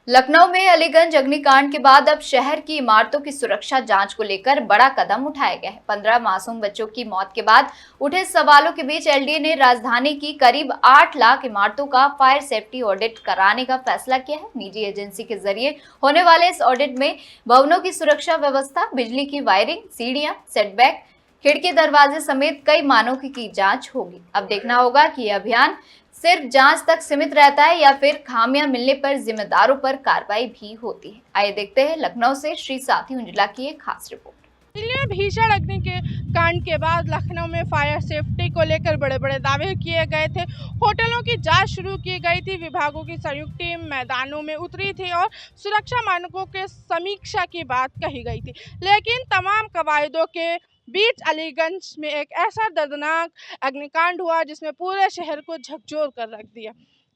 लखनऊ में अलीगंज अग्निकांड के बाद अब शहर की इमारतों की सुरक्षा जांच को लेकर बड़ा कदम उठाया गया है। 15 मासूम बच्चों की मौत के बाद उठे सवालों के बीच एलडीए ने राजधानी की करीब 8 लाख इमारतों का फायर सेफ्टी ऑडिट कराने का फैसला किया है। निजी एजेंसी के जरिए होने वाले इस ऑडिट में भवनों की सुरक्षा व्यवस्था, बिजली की वायरिंग, सीढ़ियां, सेटबैक, खिड़की दरवाजे समेत कई मानकों की जांच होगी। अब देखना होगा कि यह अभियान सिर्फ जांच तक सीमित रहता है या फिर खामियां मिलने पर जिम्मेदारों पर कार्रवाई भी होती है। आइए देखते हैं लखनऊ से श्री साथी उंजला की एक खास रिपोर्ट। दिल्ली में भीषण अग्नि के कांड के बाद लखनऊ में फायर सेफ्टी को लेकर बड़े बड़े दावे किए गए थे। होटलों की जांच शुरू की गई थी, विभागों की संयुक्त टीम मैदानों में उतरी थी और सुरक्षा मानकों के समीक्षा की बात कही गई थी। लेकिन तमाम कवायदों के बीच अलीगंज में एक ऐसा दर्दनाक अग्निकांड हुआ जिसमें पूरे शहर को झकझोर कर रख दिया।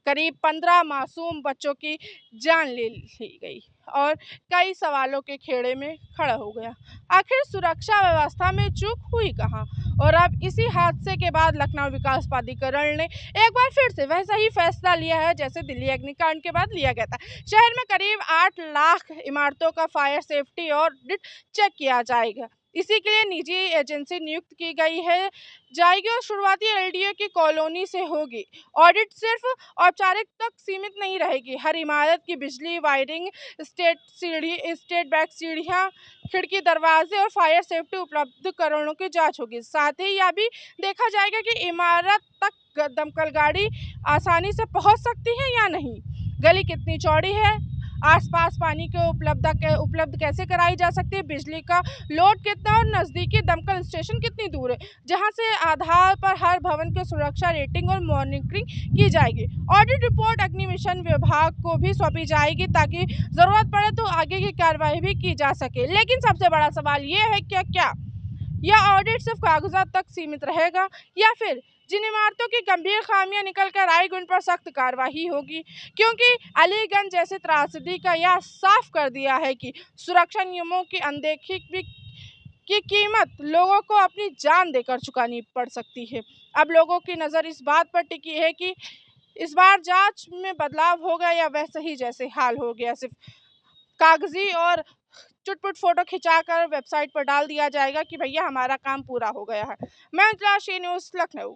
करीब 15 मासूम बच्चों की जान ले ली गई और कई सवालों के खेड़े में खड़ा हो गया। आखिर सुरक्षा व्यवस्था में चूक हुई कहाँ? और अब इसी हादसे के बाद लखनऊ विकास प्राधिकरण ने एक बार फिर से वैसा ही फैसला लिया है जैसे दिल्ली अग्निकांड के बाद लिया गया था। शहर में करीब 8 लाख इमारतों का फायर सेफ्टी ऑडिट चेक किया जाएगा। इसी के लिए निजी एजेंसी नियुक्त की गई है जाएगी और शुरुआती एलडीए की कॉलोनी से होगी। ऑडिट सिर्फ औपचारिक तक सीमित नहीं रहेगी। हर इमारत की बिजली, वायरिंग, स्टेट बैक सीढ़ियाँ, खिड़की, दरवाजे और फायर सेफ्टी उपकरणों की जांच होगी। साथ ही यह भी देखा जाएगा कि इमारत तक दमकल गाड़ी आसानी से पहुंच सकती है या नहीं, गली कितनी चौड़ी है, आसपास पानी की उपलब्ध कैसे कराई जा सकती है, बिजली का लोड कितना और नज़दीकी दमकल स्टेशन कितनी दूर है, जहां से आधार पर हर भवन की सुरक्षा रेटिंग और मॉनिटरिंग की जाएगी। ऑडिट रिपोर्ट अग्नि मिशन विभाग को भी सौंपी जाएगी ताकि जरूरत पड़े तो आगे की कार्रवाई भी की जा सके। लेकिन सबसे बड़ा सवाल ये है क्या यह ऑडिट सिर्फ कागजात तक सीमित रहेगा या फिर जिन इमारतों की गंभीर खामियां निकल कर आएगी उन पर सख्त कार्रवाई होगी? क्योंकि अलीगंज जैसे त्रासदी का यह साफ कर दिया है कि सुरक्षा नियमों की अनदेखी की कीमत लोगों को अपनी जान देकर चुकानी पड़ सकती है। अब लोगों की नज़र इस बात पर टिकी है कि इस बार जांच में बदलाव होगा या वैसे ही जैसे हाल हो गया, सिर्फ कागजी और चुटपुट फोटो खिंचाकर वेबसाइट पर डाल दिया जाएगा कि भैया हमारा काम पूरा हो गया है। मैं न्यूज़ लखनऊ।